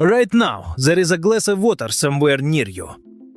Right now, there is a glass of water somewhere near you,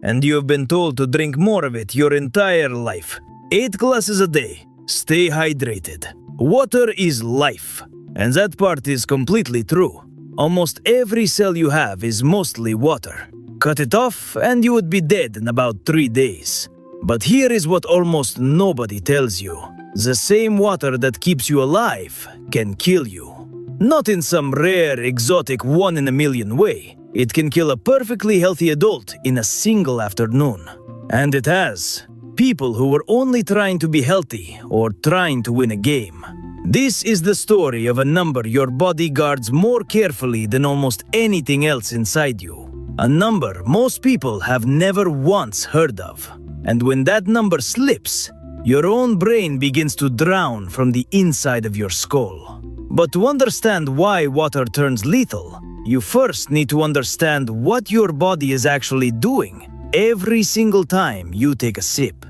and you have been told to drink more of it your entire life. 8 glasses a day. Stay hydrated. Water is life. And that part is completely true. Almost every cell you have is mostly water. Cut it off and you would be dead in about 3 days. But here is what almost nobody tells you. The same water that keeps you alive can kill you. Not in some rare, exotic 1 in a million way. It can kill a perfectly healthy adult in a single afternoon. And it has. People who were only trying to be healthy or trying to win a game. This is the story of a number your body guards more carefully than almost anything else inside you. A number most people have never once heard of. And when that number slips, your own brain begins to drown from the inside of your skull. But to understand why water turns lethal, you first need to understand what your body is actually doing every single time you take a sip.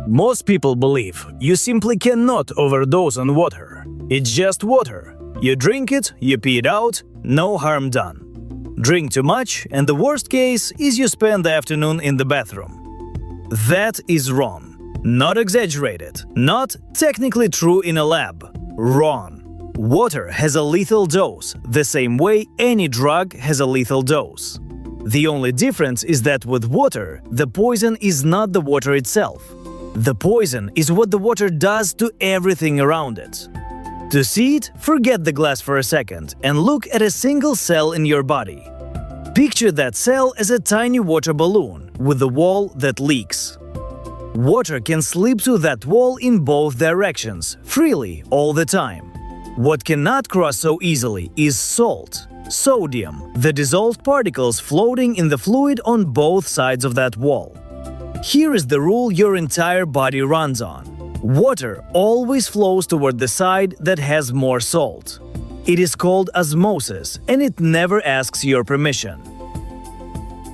Most people believe you simply cannot overdose on water. It's just water. You drink it, you pee it out, no harm done. Drink too much, and the worst case is you spend the afternoon in the bathroom. That is wrong. Not exaggerated. Not technically true in a lab. Wrong. Water has a lethal dose, the same way any drug has a lethal dose. The only difference is that with water, the poison is not the water itself. The poison is what the water does to everything around it. To see it, forget the glass for a second and look at a single cell in your body. Picture that cell as a tiny water balloon with a wall that leaks. Water can slip through that wall in both directions, freely, all the time. What cannot cross so easily is salt, sodium, the dissolved particles floating in the fluid on both sides of that wall. Here is the rule your entire body runs on. Water always flows toward the side that has more salt. It is called osmosis, and it never asks your permission.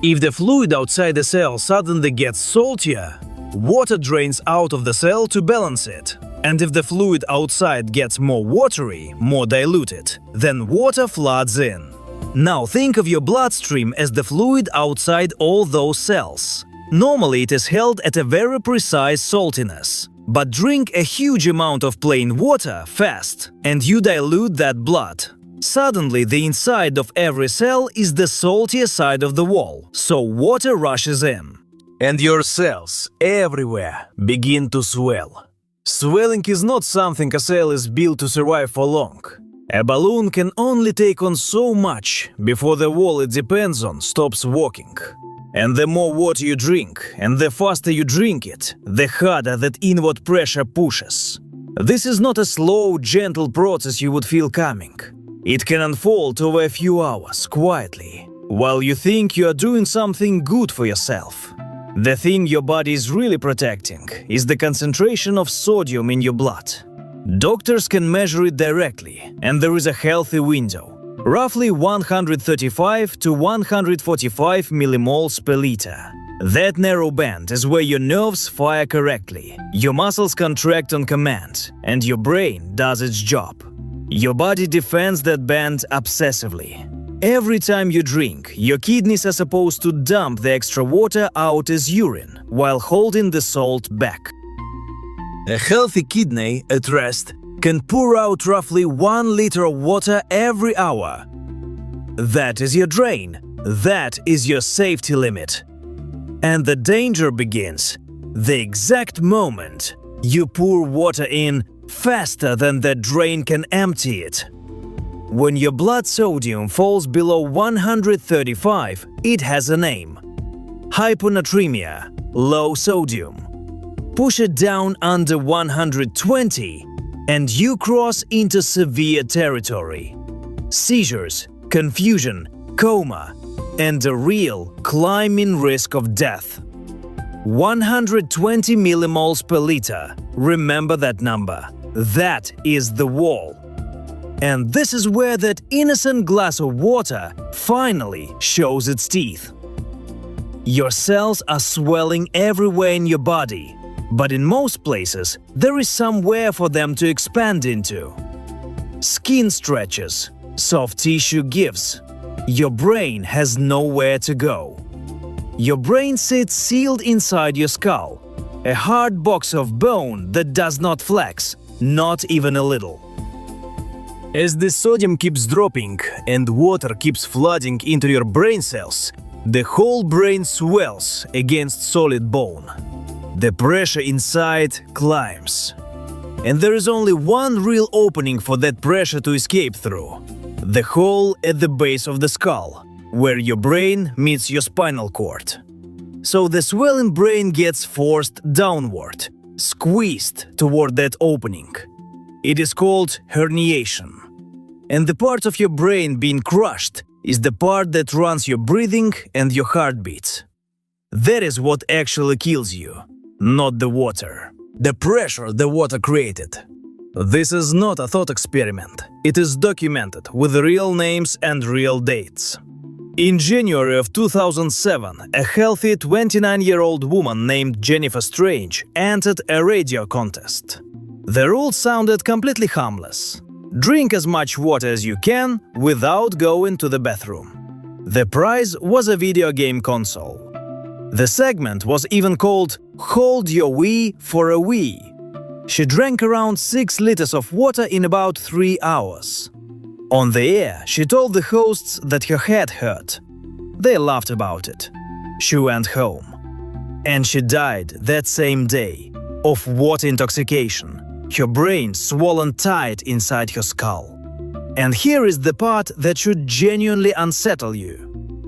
If the fluid outside the cell suddenly gets saltier, water drains out of the cell to balance it. And if the fluid outside gets more watery, more diluted, then water floods in. Now think of your bloodstream as the fluid outside all those cells. Normally it is held at a very precise saltiness. But drink a huge amount of plain water fast, and you dilute that blood. Suddenly the inside of every cell is the saltier side of the wall, so water rushes in. And your cells everywhere begin to swell. Swelling is not something a cell is built to survive for long. A balloon can only take on so much before the wall it depends on stops working. And the more water you drink, and the faster you drink it, the harder that inward pressure pushes. This is not a slow, gentle process you would feel coming. It can unfold over a few hours, quietly, while you think you are doing something good for yourself. The thing your body is really protecting is the concentration of sodium in your blood. Doctors can measure it directly, and there is a healthy window. Roughly 135 to 145 millimoles per liter. That narrow band is where your nerves fire correctly, your muscles contract on command, and your brain does its job. Your body defends that band obsessively. Every time you drink, your kidneys are supposed to dump the extra water out as urine, while holding the salt back. A healthy kidney, at rest, can pour out roughly 1 liter of water every hour. That is your drain. That is your safety limit. And the danger begins the exact moment you pour water in faster than the drain can empty it. When your blood sodium falls below 135, it has a name. Hyponatremia, low sodium. Push it down under 120, and you cross into severe territory. Seizures, confusion, coma, and a real climbing risk of death. 120 millimoles per liter. Remember that number. That is the wall. And this is where that innocent glass of water finally shows its teeth. Your cells are swelling everywhere in your body, but in most places, there is somewhere for them to expand into. Skin stretches, soft tissue gives, your brain has nowhere to go. Your brain sits sealed inside your skull, a hard box of bone that does not flex, not even a little. As the sodium keeps dropping and water keeps flooding into your brain cells, the whole brain swells against solid bone. The pressure inside climbs. And there is only one real opening for that pressure to escape through: the hole at the base of the skull, where your brain meets your spinal cord. So the swelling brain gets forced downward, squeezed toward that opening. It is called herniation. And the part of your brain being crushed is the part that runs your breathing and your heartbeats. That is what actually kills you, not the water. The pressure the water created. This is not a thought experiment. It is documented with real names and real dates. In January of 2007, a healthy 29-year-old woman named Jennifer Strange entered a radio contest. The rules sounded completely harmless. Drink as much water as you can without going to the bathroom. The prize was a video game console. The segment was even called "Hold Your Wee for a Wee." She drank around 6 liters of water in about 3 hours. On the air, she told the hosts that her head hurt. They laughed about it. She went home. And she died that same day of water intoxication, her brain swollen tight inside her skull. And here is the part that should genuinely unsettle you.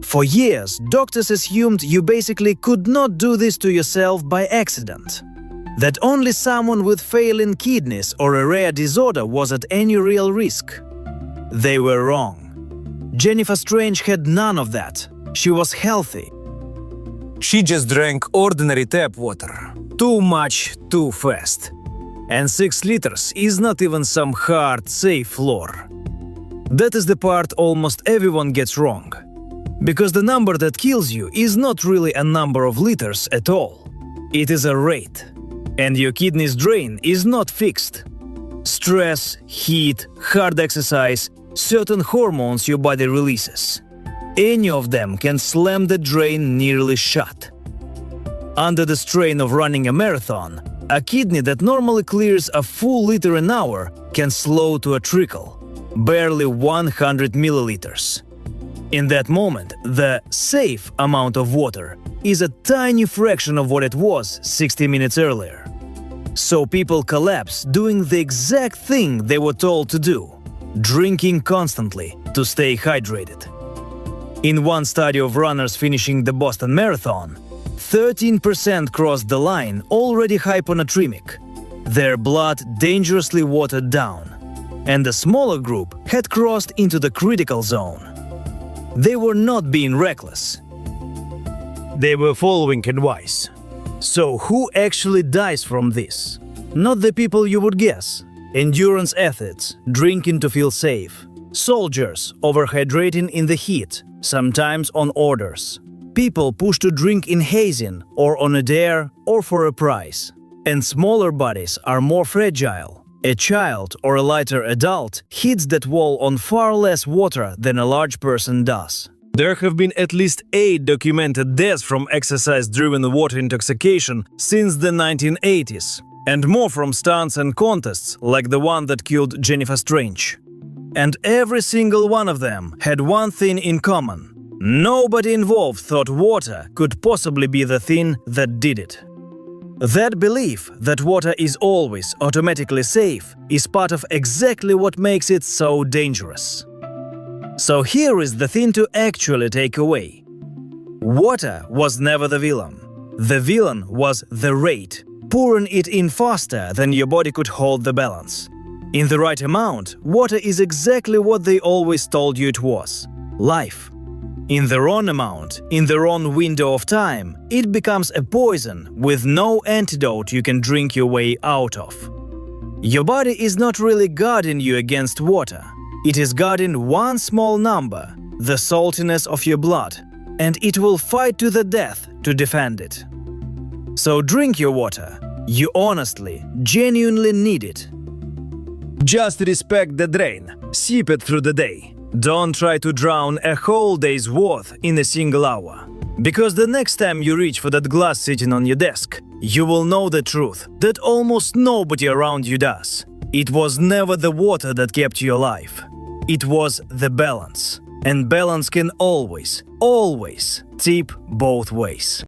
For years, doctors assumed you basically could not do this to yourself by accident. That only someone with failing kidneys or a rare disorder was at any real risk. They were wrong. Jennifer Strange had none of that. She was healthy. She just drank ordinary tap water. Too much, too fast. And 6 liters is not even some hard, safe floor. That is the part almost everyone gets wrong. Because the number that kills you is not really a number of liters at all. It is a rate. And your kidneys drain is not fixed. Stress, heat, hard exercise, certain hormones your body releases. Any of them can slam the drain nearly shut. Under the strain of running a marathon, a kidney that normally clears a full liter an hour can slow to a trickle, barely 100 milliliters. In that moment, the safe amount of water is a tiny fraction of what it was 60 minutes earlier. So people collapse doing the exact thing they were told to do, drinking constantly to stay hydrated. In one study of runners finishing the Boston Marathon, 13% crossed the line already hyponatremic, their blood dangerously watered down, and a smaller group had crossed into the critical zone. They were not being reckless. They were following advice. So who actually dies from this? Not the people you would guess. Endurance athletes, drinking to feel safe. Soldiers, overhydrating in the heat, sometimes on orders. People pushed to drink in hazing, or on a dare, or for a prize. And smaller bodies are more fragile. A child or a lighter adult hits that wall on far less water than a large person does. There have been at least 8 documented deaths from exercise-driven water intoxication since the 1980s, and more from stunts and contests like the one that killed Jennifer Strange. And every single one of them had one thing in common. Nobody involved thought water could possibly be the thing that did it. That belief that water is always automatically safe is part of exactly what makes it so dangerous. So here is the thing to actually take away. Water was never the villain. The villain was the rate, pouring it in faster than your body could hold the balance. In the right amount, water is exactly what they always told you it was – life. In the wrong amount, in the wrong window of time, it becomes a poison with no antidote you can drink your way out of. Your body is not really guarding you against water. It is guarding one small number, the saltiness of your blood, and it will fight to the death to defend it. So drink your water. You honestly, genuinely need it. Just respect the drain. Sip it through the day. Don't try to drown a whole day's worth in a single hour. Because the next time you reach for that glass sitting on your desk, you will know the truth that almost nobody around you does. It was never the water that kept you alive. It was the balance. And balance can always, always tip both ways.